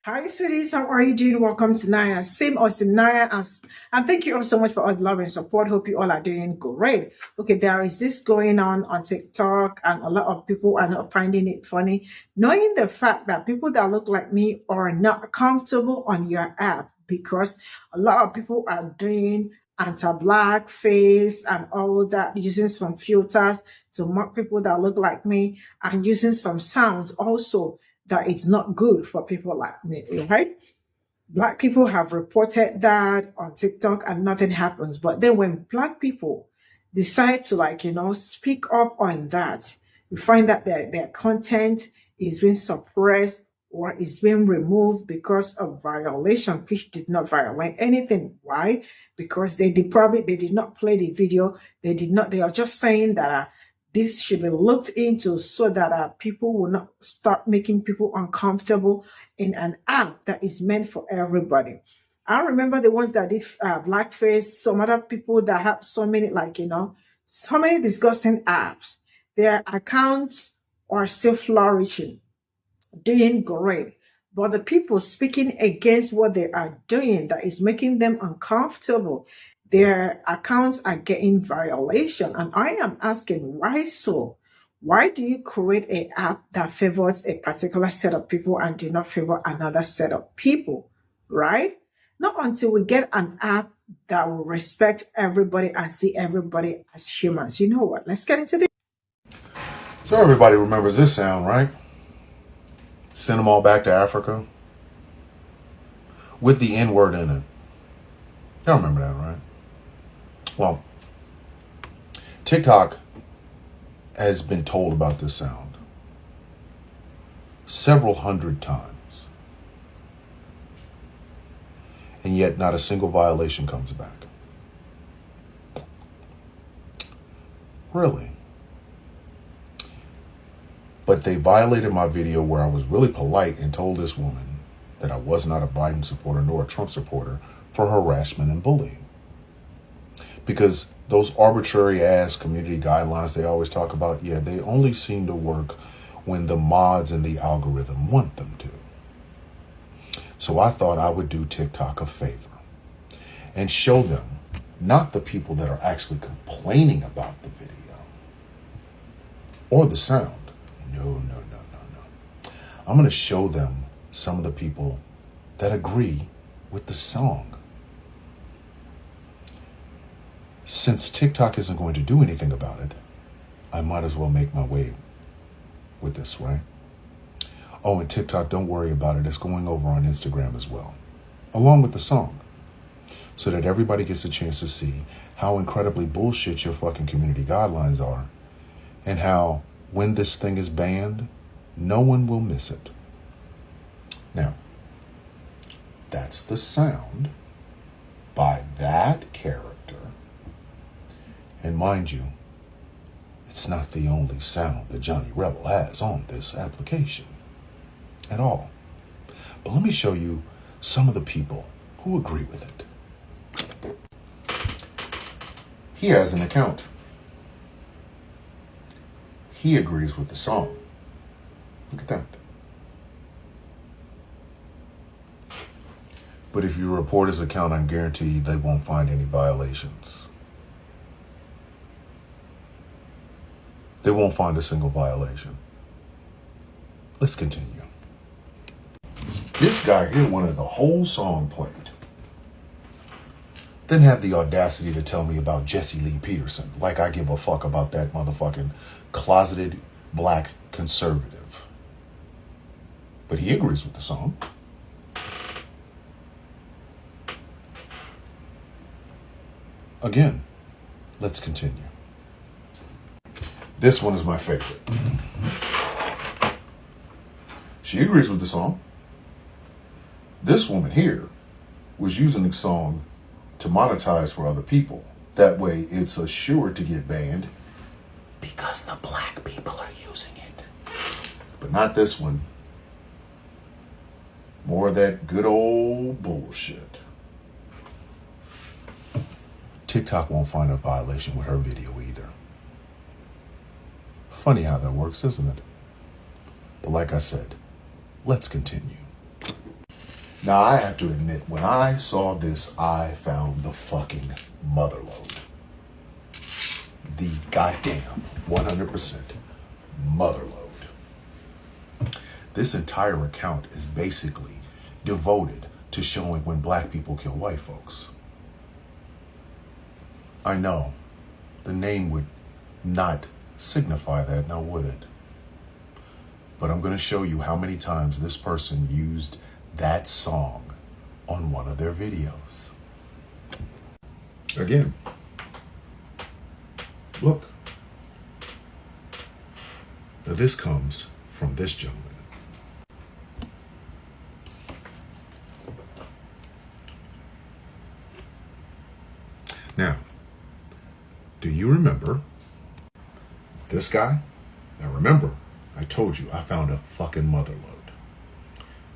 Hi, sweeties. How are you doing? Welcome to Naya Sim or Cimnanya. And thank you all so much for all the love and support. Hope you all are doing great. Okay, there is this going on TikTok, and a lot of people are not finding it funny, knowing the fact that people that look like me are not comfortable on your app because a lot of people are doing anti-black face and all that, using some filters to mock people that look like me and using some sounds also that it's not good for people like me, right? Black people have reported that on TikTok and nothing happens. But then when black people decide to speak up on that, you find that their content is being suppressed or is being removed because of violation, which did not violate anything. Why? Because they did not play the video. They are just saying that this should be looked into so that people will not start making people uncomfortable in an app that is meant for everybody. I remember the ones that did blackface, some other people that have so many, so many disgusting apps. Their accounts are still flourishing, doing great. But the people speaking against what they are doing that is making them uncomfortable, their accounts are getting violation. And I am asking, why so? Why do you create an app that favors a particular set of people and do not favor another set of people, right? Not until we get an app that will respect everybody and see everybody as humans. You know what? Let's get into this. So everybody remembers this sound, right? Send them all back to Africa with the N-word in it. Y'all remember that, right? Well, TikTok has been told about this sound several hundred times, and yet not a single violation comes back. Really? But they violated my video where I was really polite and told this woman that I was not a Biden supporter nor a Trump supporter for harassment and bullying. Because those arbitrary ass community guidelines they always talk about, yeah, they only seem to work when the mods and the algorithm want them to. So I thought I would do TikTok a favor and show them, not the people that are actually complaining about the video or the sound. No. I'm going to show them some of the people that agree with the song. Since TikTok isn't going to do anything about it, I might as well make my way with this, right? Oh, and TikTok, don't worry about it. It's going over on Instagram as well, along with the song, so that everybody gets a chance to see how incredibly bullshit your fucking community guidelines are, and how when this thing is banned, no one will miss it. Now, that's the sound by that character. And mind you, it's not the only sound that Johnny Rebel has on this application at all. But let me show you some of the people who agree with it. He has an account. He agrees with the song. Look at that. But if you report his account, I'm guaranteed they won't find any violations. They won't find a single violation. Let's continue. This guy here wanted the whole song played. Then had the audacity to tell me about Jesse Lee Peterson, like I give a fuck about that motherfucking closeted black conservative. But he agrees with the song. Again, let's continue. This one is my favorite. She agrees with the song. This woman here was using the song to monetize for other people. That way it's assured to get banned because the black people are using it. But not this one. More of that good old bullshit. TikTok won't find a violation with her video either. Funny how that works, isn't it? But like I said, let's continue. Now, I have to admit, when I saw this, I found the fucking motherload. The goddamn 100% motherload. This entire account is basically devoted to showing when black people kill white folks. I know the name would not signify that, now would it? But I'm going to show you how many times this person used that song on one of their videos. Again, look. Now this comes from this gentleman. Now, do you remember this guy? Now remember, I told you I found a fucking motherload.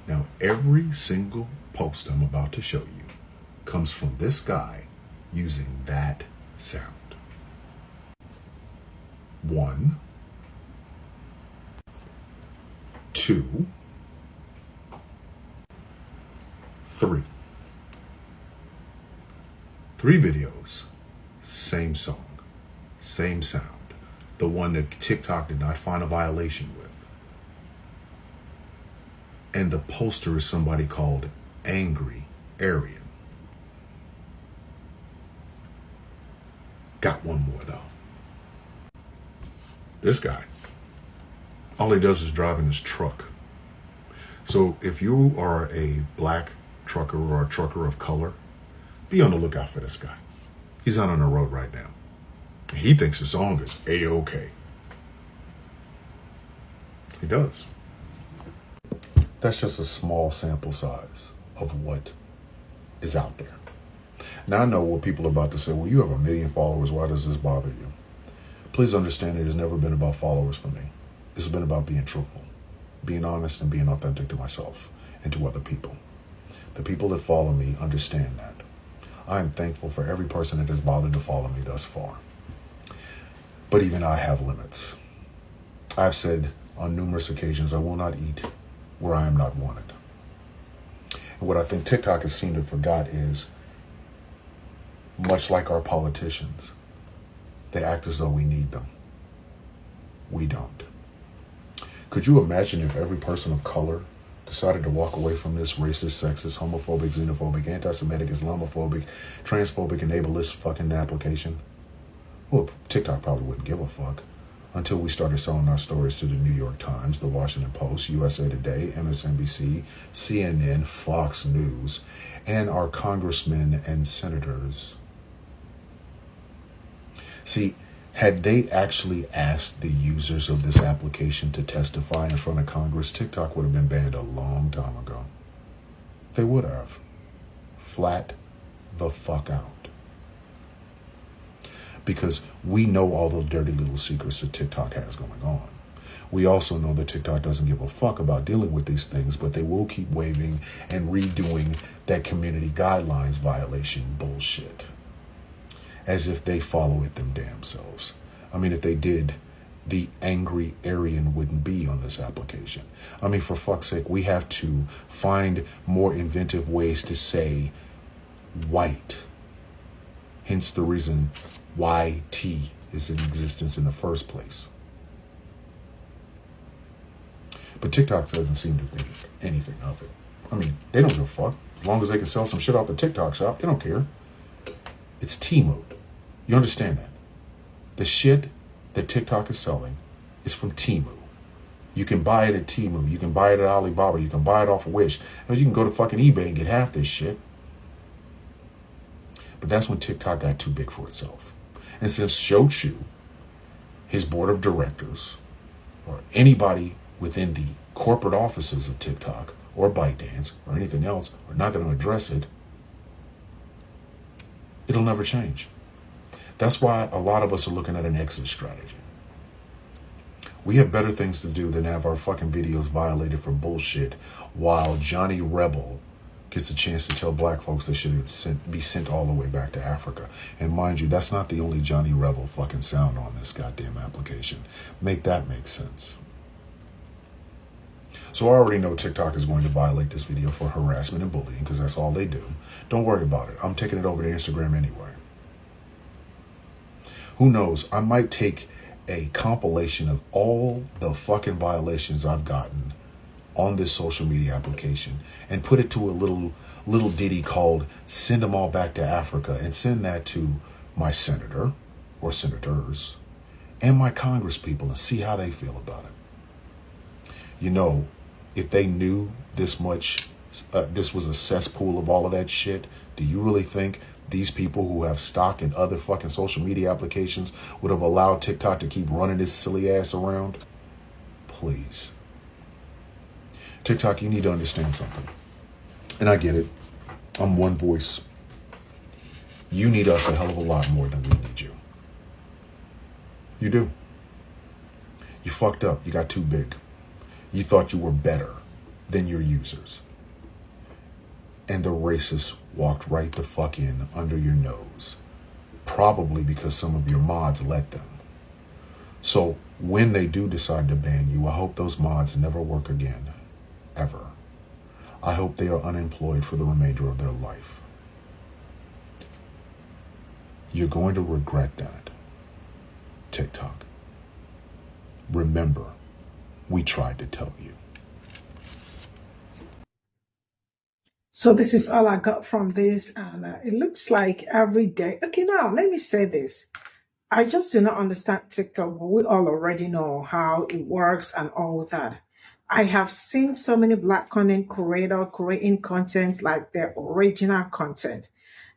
Now every single post I'm about to show you comes from this guy using that sound. 1, 2, 3. 3 videos, same song, same sound. The one that TikTok did not find a violation with. And the poster is somebody called Angry Aryan. Got one more though. This guy, all he does is drive in his truck. So if you are a black trucker or a trucker of color, be on the lookout for this guy. He's out on the road right now. He thinks the song is A-OK. He does. That's just a small sample size of what is out there. Now I know what people are about to say, well, you have 1 million followers, why does this bother you? Please understand it has never been about followers for me. It's been about being truthful, being honest, and being authentic to myself and to other people. The people that follow me understand that. I am thankful for every person that has bothered to follow me thus far. But even I have limits. I've said on numerous occasions, I will not eat where I am not wanted. And what I think TikTok has seemed to forgot is, much like our politicians, they act as though we need them. We don't. Could you imagine if every person of color decided to walk away from this racist, sexist, homophobic, xenophobic, anti-Semitic, Islamophobic, transphobic, and ableist fucking application? Well, TikTok probably wouldn't give a fuck until we started selling our stories to the New York Times, the Washington Post, USA Today, MSNBC, CNN, Fox News, and our congressmen and senators. See, had they actually asked the users of this application to testify in front of Congress, TikTok would have been banned a long time ago. They would have. Flat the fuck out. Because we know all those dirty little secrets that TikTok has going on. We also know that TikTok doesn't give a fuck about dealing with these things, but they will keep waiving and redoing that community guidelines violation bullshit. As if they follow it them damn selves. I mean, if they did, the Angry Aryan wouldn't be on this application. I mean, for fuck's sake, we have to find more inventive ways to say white. Hence the reason YT is in existence in the first place. But TikTok doesn't seem to think anything of it. I mean, they don't give a fuck. As long as they can sell some shit off the TikTok shop, they don't care. It's T-mode. You understand that? The shit that TikTok is selling is from Temu. You can buy it at Temu. You can buy it at Alibaba. You can buy it off of Wish. Or you can go to fucking eBay and get half this shit. But that's when TikTok got too big for itself. And since G0t, his board of directors, or anybody within the corporate offices of TikTok or ByteDance or anything else are not going to address it, it'll never change. That's why a lot of us are looking at an exit strategy. We have better things to do than have our fucking videos violated for bullshit while Johnny Rebel gets a chance to tell black folks they should be sent all the way back to Africa. And mind you, that's not the only Johnny Rebel fucking sound on this goddamn application. Make that make sense. So I already know TikTok is going to violate this video for harassment and bullying because that's all they do. Don't worry about it. I'm taking it over to Instagram anyway. Who knows? I might take a compilation of all the fucking violations I've gotten on this social media application and put it to a little ditty called "Send Them All Back to Africa" and send that to my senator or senators and my congresspeople and see how they feel about it. You know, if they knew this much, this was a cesspool of all of that shit, do you really think these people who have stock in other fucking social media applications would have allowed TikTok to keep running this silly ass around? Please. TikTok, you need to understand something. And I get it. I'm one voice. You need us a hell of a lot more than we need you. You do. You fucked up. You got too big. You thought you were better than your users. And the racists walked right the fuck in under your nose. Probably because some of your mods let them. So when they do decide to ban you, I hope those mods never work again. Ever. I hope they are unemployed for the remainder of their life. You're going to regret that. TikTok. Remember, we tried to tell you. So this is all I got from this, and it looks like every day. Okay, now let me say this. I just do not understand TikTok, but we all already know how it works and all that. I have seen so many Black content creators creating content like their original content.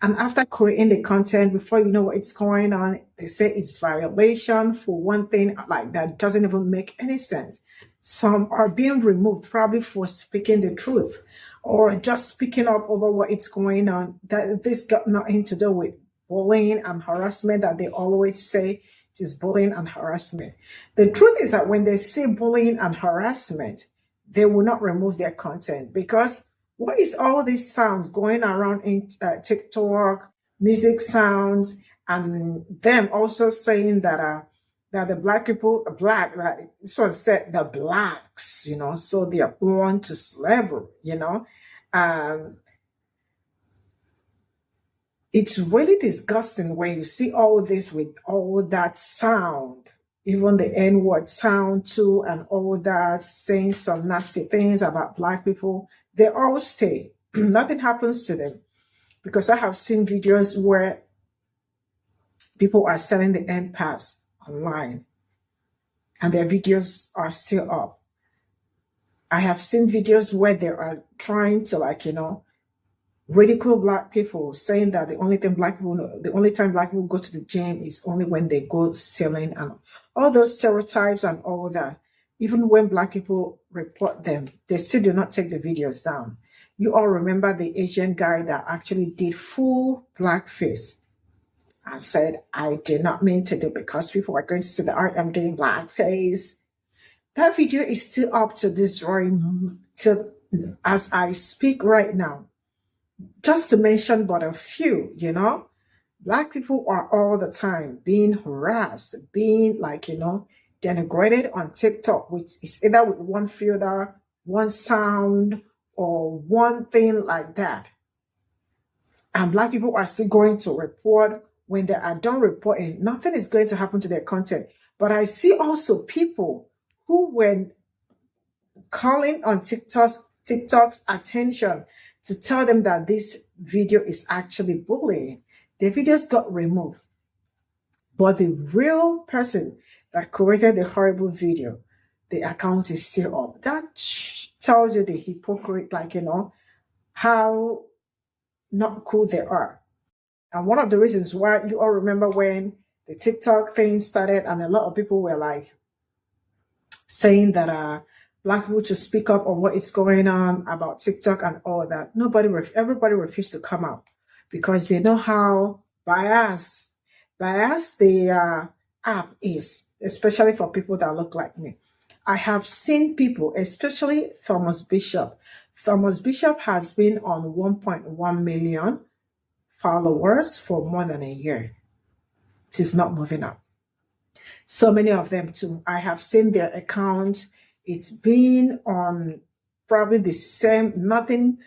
And after creating the content, before you know what's going on, they say it's violation for one thing like that doesn't even make any sense. Some are being removed probably for speaking the truth or just speaking up over what is going on. That this got nothing to do with bullying and harassment that they always say it is bullying and harassment. The truth is that when they see bullying and harassment, they will not remove their content because what is all these sounds going around in TikTok, music sounds, and them also saying that that the Black people are Black, that sort of said the Blacks, so they are born to slavery, It's really disgusting when you see all this with all that sound, even the N-word sound too, and all that, saying some nasty things about Black people. They all stay. Nothing happens to them. Because I have seen videos where people are selling the end pass online and their videos are still up. I have seen videos where they are trying to ridicule Black people, saying that the only time Black people go to the gym is only when they go stealing, and all those stereotypes and all that. Even when Black people report them, they still do not take the videos down. You all remember the Asian guy that actually did full blackface and said, I did not mean to do because people are going to see that I am doing blackface. That video is still up to this as I speak right now. Just to mention but a few, Black people are all the time being harassed, being denigrated on TikTok, which is either with one filter, one sound, or one thing like that. And Black people are still going to report. When they are done reporting, nothing is going to happen to their content. But I see also people who were calling on TikTok's attention to tell them that this video is actually bullying. The videos got removed. But the real person that created the horrible video, the account is still up. That tells you the hypocrite, how not cool they are. And one of the reasons why you all remember when the TikTok thing started and a lot of people were saying that Black people to speak up on what is going on about TikTok and all that. Everybody refused to come out because they know how biased the app is, especially for people that look like me. I have seen people, especially Thomas Bishop. Thomas Bishop has been on 1.1 million followers for more than a year. It is not moving up. So many of them too. I have seen their account It's been on probably the same, nothing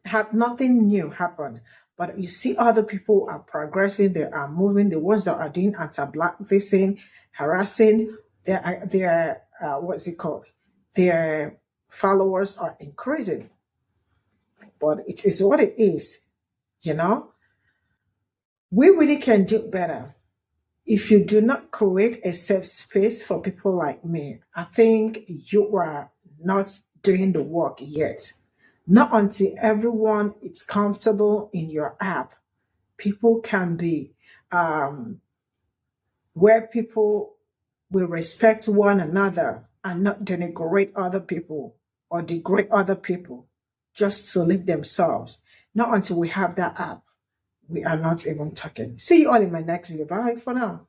new happened. But you see other people are progressing, they are moving, the ones that are doing anti-blackfacing, harassing, their what's it called? Their followers are increasing. But it is what it is, you know? We really can do better. If you do not create a safe space for people like me, I think you are not doing the work yet. Not until everyone is comfortable in your app, people can be where people will respect one another and not denigrate other people or degrade other people just to live themselves. Not until we have that app, we are not even talking. See you all in my next video. Bye for now.